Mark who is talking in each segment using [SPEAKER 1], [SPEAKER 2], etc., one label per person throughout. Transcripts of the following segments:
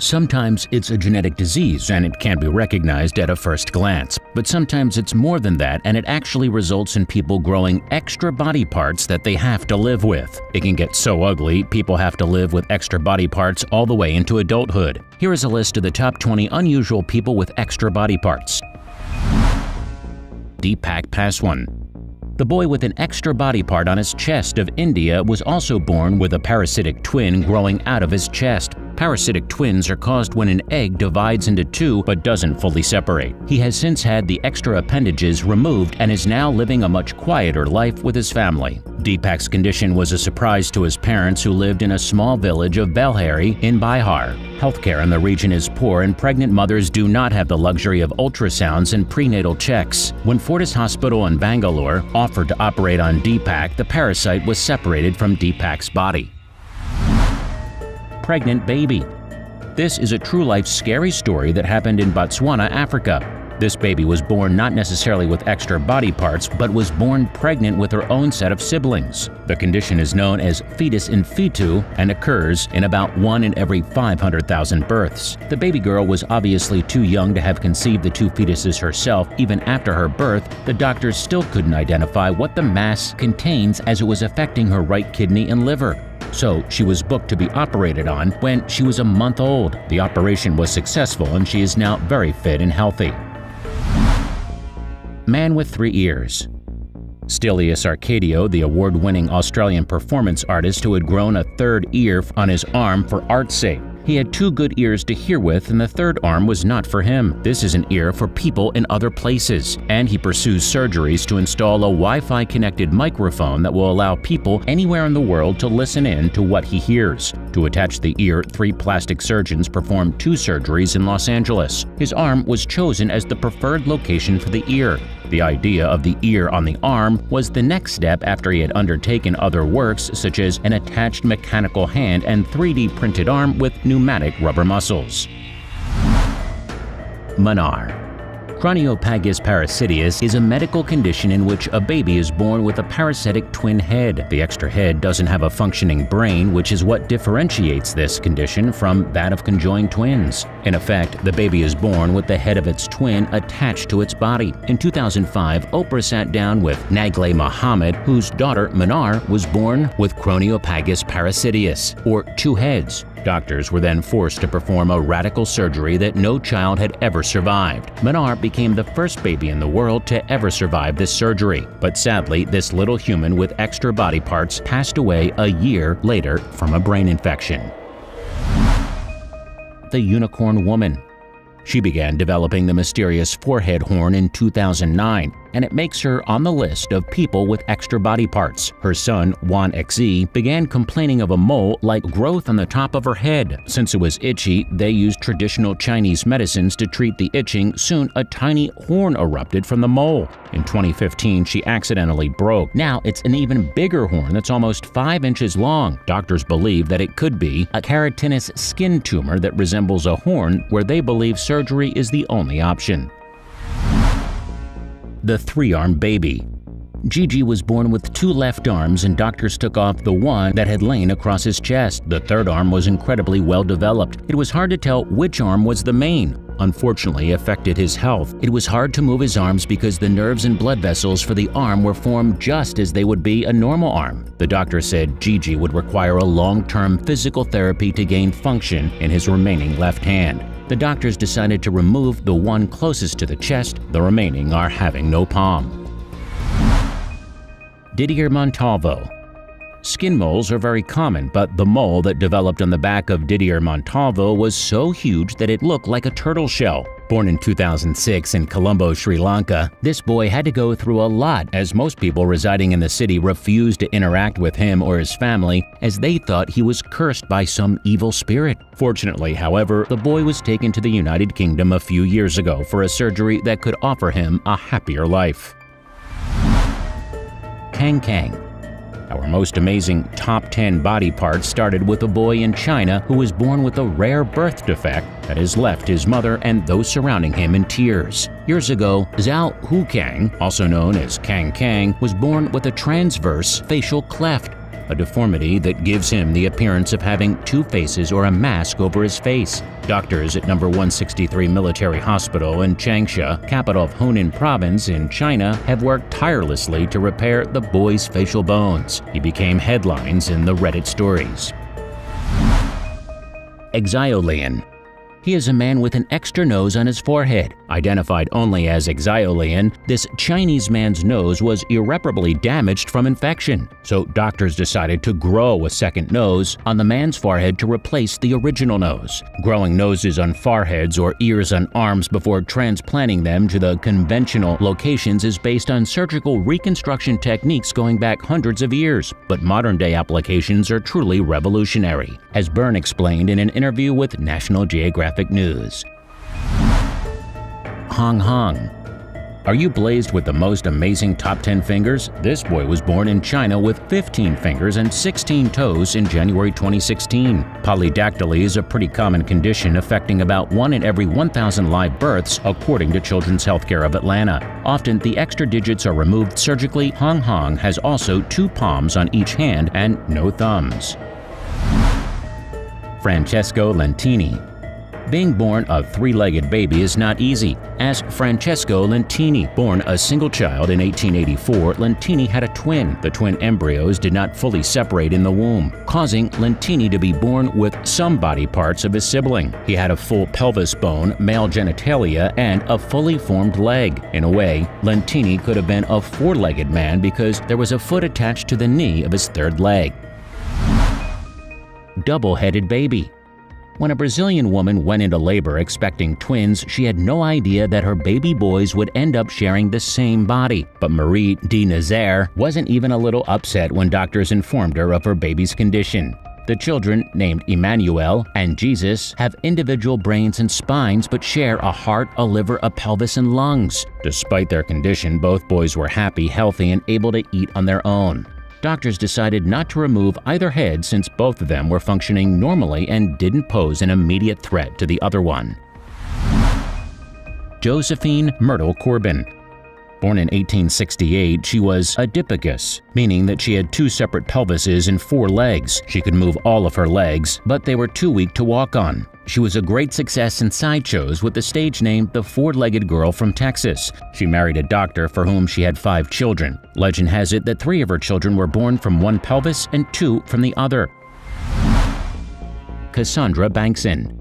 [SPEAKER 1] Sometimes it's a genetic disease and it can't be recognized at a first glance. But sometimes it's more than that, and it actually results in people growing extra body parts that they have to live with. It can get so ugly, people have to live with extra body parts all the way into adulthood. Here is a list of the top 20 unusual people with extra body parts. Deepak Paswan. The boy with an extra body part on his chest of India was also born with a parasitic twin growing out of his chest. Parasitic twins are caused when an egg divides into two but doesn't fully separate. He has since had the extra appendages removed and is now living a much quieter life with his family. Deepak's condition was a surprise to his parents, who lived in a small village of Belahari in Bihar. Healthcare in the region is poor and pregnant mothers do not have the luxury of ultrasounds and prenatal checks. When Fortis Hospital in Bangalore offered to operate on Deepak, the parasite was separated from Deepak's body. Pregnant baby. This is a true-life scary story that happened in Botswana, Africa. This baby was born not necessarily with extra body parts, but was born pregnant with her own set of siblings. The condition is known as fetus in fetu and occurs in about 1 in every 500,000 births. The baby girl was obviously too young to have conceived the two fetuses herself. Even after her birth, the doctors still couldn't identify what the mass contains, as it was affecting her right kidney and liver. So she was booked to be operated on when she was a month old. The operation was successful and she is now very fit and healthy. Man with 3 ears. Stelios Arcadio, the award-winning Australian performance artist who had grown a third ear on his arm for art's sake. He had 2 good ears to hear with, and the third arm was not for him. This is an ear for people in other places. And he pursues surgeries to install a Wi-Fi connected microphone that will allow people anywhere in the world to listen in to what he hears. To attach the ear, 3 plastic surgeons performed 2 surgeries in Los Angeles. His arm was chosen as the preferred location for the ear. The idea of the ear on the arm was the next step after he had undertaken other works, such as an attached mechanical hand and 3D printed arm with pneumatic rubber muscles. Manar. Craniopagus parasitius is a medical condition in which a baby is born with a parasitic twin head. The extra head doesn't have a functioning brain, which is what differentiates this condition from that of conjoined twins. In effect, the baby is born with the head of its twin attached to its body. In 2005, Oprah sat down with Nagle Muhammad, whose daughter Manar was born with Craniopagus parasitius, or 2 heads. Doctors were then forced to perform a radical surgery that no child had ever survived. Manar became the first baby in the world to ever survive this surgery. But sadly, this little human with extra body parts passed away a year later from a brain infection. The Unicorn Woman. She began developing the mysterious forehead horn in 2009, and it makes her on the list of people with extra body parts. Her son, Juan XZ, began complaining of a mole-like growth on the top of her head. Since it was itchy, they used traditional Chinese medicines to treat the itching. Soon, a tiny horn erupted from the mole. In 2015, she accidentally broke. Now it's an even bigger horn that's almost 5 inches long. Doctors believe that it could be a keratinous skin tumor that resembles a horn, where they believe surgery is the only option. The 3-armed baby. Gigi was born with 2 left arms, and doctors took off the one that had lain across his chest. The third arm was incredibly well developed. It was hard to tell which arm was the main. Unfortunately, affected his health. It was hard to move his arms because the nerves and blood vessels for the arm were formed just as they would be a normal arm. The doctor said Gigi would require a long-term physical therapy to gain function in his remaining left hand. The doctors decided to remove the one closest to the chest. The remaining are having no palm. Didier Montalvo. Skin moles are very common, but the mole that developed on the back of Didier Montalvo was so huge that it looked like a turtle shell. Born in 2006 in Colombo, Sri Lanka, this boy had to go through a lot, as most people residing in the city refused to interact with him or his family, as they thought he was cursed by some evil spirit. Fortunately, however, the boy was taken to the United Kingdom a few years ago for a surgery that could offer him a happier life. Kang Kang. Our most amazing top 10 body parts started with a boy in China who was born with a rare birth defect that has left his mother and those surrounding him in tears. Years ago, Zhao Hukang, also known as Kang Kang, was born with a transverse facial cleft. a deformity that gives him the appearance of having two faces or a mask over his face. Doctors at No. 163 Military Hospital in Changsha, capital of Hunan Province in China, have worked tirelessly to repair the boy's facial bones. He became headlines in the Reddit stories. Exiolean. He is a man with an extra nose on his forehead. Identified only as Exiolean, this Chinese man's nose was irreparably damaged from infection, so doctors decided to grow a second nose on the man's forehead to replace the original nose. Growing noses on foreheads or ears on arms before transplanting them to the conventional locations is based on surgical reconstruction techniques going back hundreds of years, but modern-day applications are truly revolutionary, as Byrne explained in an interview with National Geographic News. Hong Hong. Are you blazed with the most amazing top 10 fingers? This boy was born in China with 15 fingers and 16 toes in January 2016. Polydactyly is a pretty common condition affecting about 1 in every 1,000 live births, according to Children's Healthcare of Atlanta. Often the extra digits are removed surgically. Hong Hong has also 2 palms on each hand and no thumbs. Francesco Lentini. Being born a 3-legged baby is not easy. As Francesco Lentini, born a single child in 1884, Lentini had a twin. The twin embryos did not fully separate in the womb, causing Lentini to be born with some body parts of his sibling. He had a full pelvis bone, male genitalia, and a fully formed leg. In a way, Lentini could have been a 4-legged man because there was a foot attached to the knee of his third leg. Double-headed baby. When a Brazilian woman went into labor expecting twins, she had no idea that her baby boys would end up sharing the same body. But Marie de Nazaire wasn't even a little upset when doctors informed her of her baby's condition. The children, named Emmanuel and Jesus, have individual brains and spines but share a heart, a liver, a pelvis, and lungs. Despite their condition, both boys were happy, healthy, and able to eat on their own. Doctors decided not to remove either head since both of them were functioning normally and didn't pose an immediate threat to the other one. Josephine Myrtle Corbin. Born in 1868, she was adipicus, meaning that she had 2 separate pelvises and 4 legs. She could move all of her legs, but they were too weak to walk on. She was a great success in sideshows with the stage name The Four-Legged Girl from Texas. She married a doctor for whom she had 5 children. Legend has it that 3 of her children were born from one pelvis and 2 from the other. Cassandra Bankson.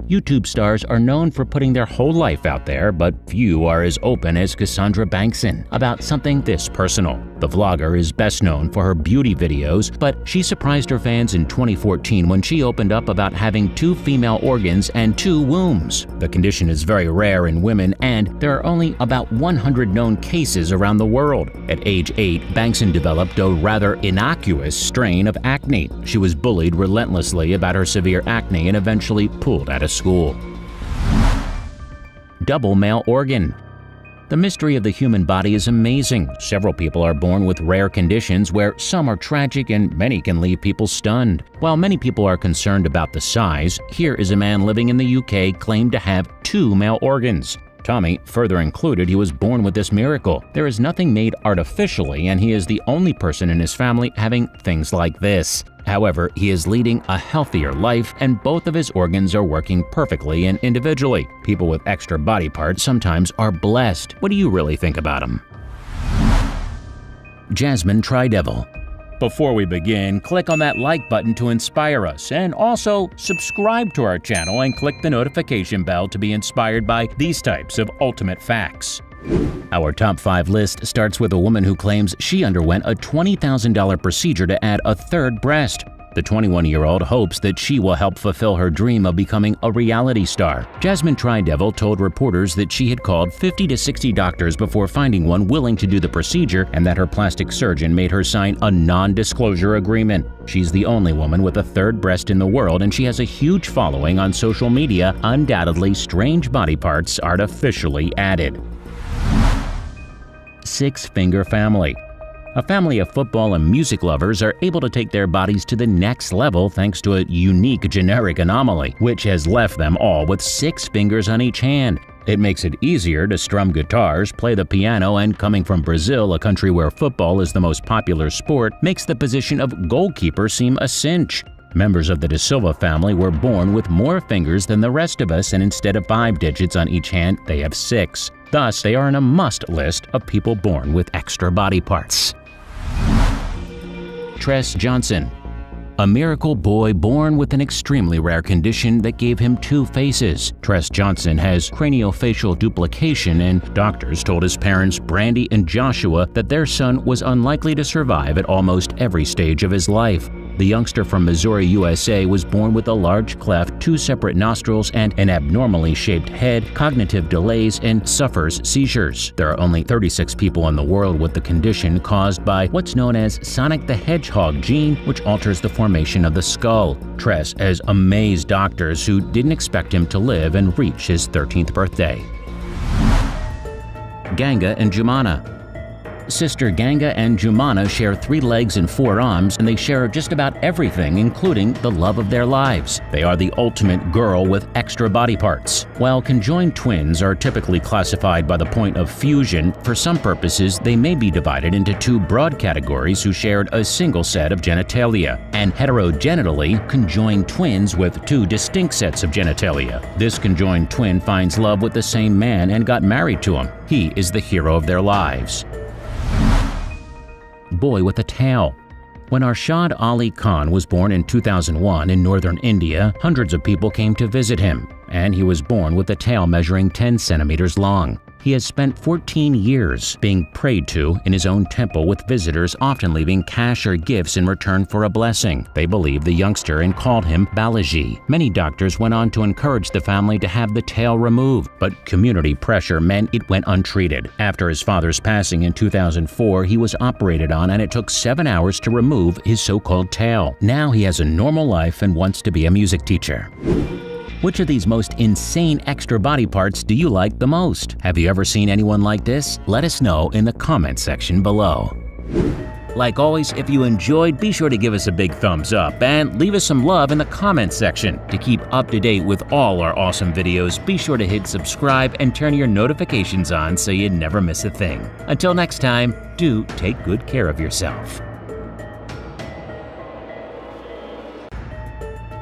[SPEAKER 1] YouTube stars are known for putting their whole life out there, but few are as open as Cassandra Bankson about something this personal. The vlogger is best known for her beauty videos, but she surprised her fans in 2014 when she opened up about having 2 female organs and 2 wombs. The condition is very rare in women, and there are only about 100 known cases around the world. At age 8, Bankson developed a rather innocuous strain of acne. She was bullied relentlessly about her severe acne and eventually pulled out of school. Double male organ. The mystery of the human body is amazing. Several people are born with rare conditions where some are tragic and many can leave people stunned. While many people are concerned about the size, here is a man living in the UK claimed to have 2 male organs. Tommy further included he was born with this miracle. There is nothing made artificially, and he is the only person in his family having things like this. However, he is leading a healthier life, and both of his organs are working perfectly and individually. People with extra body parts sometimes are blessed. What do you really think about him? Jasmine Tridevil. Before we begin, click on that like button to inspire us, and also subscribe to our channel and click the notification bell to be inspired by these types of ultimate facts. Our top 5 list starts with a woman who claims she underwent a $20,000 procedure to add a 3rd breast. The 21-year-old hopes that she will help fulfill her dream of becoming a reality star. Jasmine Tridevil told reporters that she had called 50 to 60 doctors before finding one willing to do the procedure, and that her plastic surgeon made her sign a non-disclosure agreement. She's the only woman with a 3rd breast in the world, and she has a huge following on social media. Undoubtedly, strange body parts artificially added. 6-finger family. A family of football and music lovers are able to take their bodies to the next level thanks to a unique genetic anomaly, which has left them all with 6 fingers on each hand. It makes it easier to strum guitars, play the piano, and coming from Brazil, a country where football is the most popular sport, makes the position of goalkeeper seem a cinch. Members of the De Silva family were born with more fingers than the rest of us, and instead of 5 digits on each hand, they have 6. Thus, they are on a must list of people born with extra body parts. Tress Johnson. A miracle boy born with an extremely rare condition that gave him 2 faces. Tress Johnson has craniofacial duplication, and doctors told his parents, Brandy and Joshua, that their son was unlikely to survive at almost every stage of his life. The youngster from Missouri, USA was born with a large cleft, 2 separate nostrils, and an abnormally shaped head, cognitive delays, and suffers seizures. There are only 36 people in the world with the condition caused by what's known as Sonic the Hedgehog gene, which alters the formation of the skull. Tress has amazed doctors who didn't expect him to live and reach his 13th birthday. Ganga and Jumana. Sister Ganga and Jumana share 3 legs and 4 arms, and they share just about everything, including the love of their lives. They are the ultimate girl with extra body parts. While conjoined twins are typically classified by the point of fusion, for some purposes they may be divided into 2 broad categories who shared a single set of genitalia, and heterogenitally conjoined twins with 2 distinct sets of genitalia. This conjoined twin finds love with the same man and got married to him. He is the hero of their lives. Boy with a tail. When Arshad Ali Khan was born in 2001 in northern India, hundreds of people came to visit him, and he was born with a tail measuring 10 centimeters long. He has spent 14 years being prayed to in his own temple, with visitors often leaving cash or gifts in return for a blessing. They believed the youngster and called him Balaji. Many doctors went on to encourage the family to have the tail removed, but community pressure meant it went untreated. After his father's passing in 2004, he was operated on, and it took 7 hours to remove his so-called tail. Now he has a normal life and wants to be a music teacher. Which of these most insane extra body parts do you like the most? Have you ever seen anyone like this? Let us know in the comment section below. Like always, if you enjoyed, be sure to give us a big thumbs up and leave us some love in the comment section. To keep up to date with all our awesome videos, be sure to hit subscribe and turn your notifications on so you never miss a thing. Until next time, do take good care of yourself.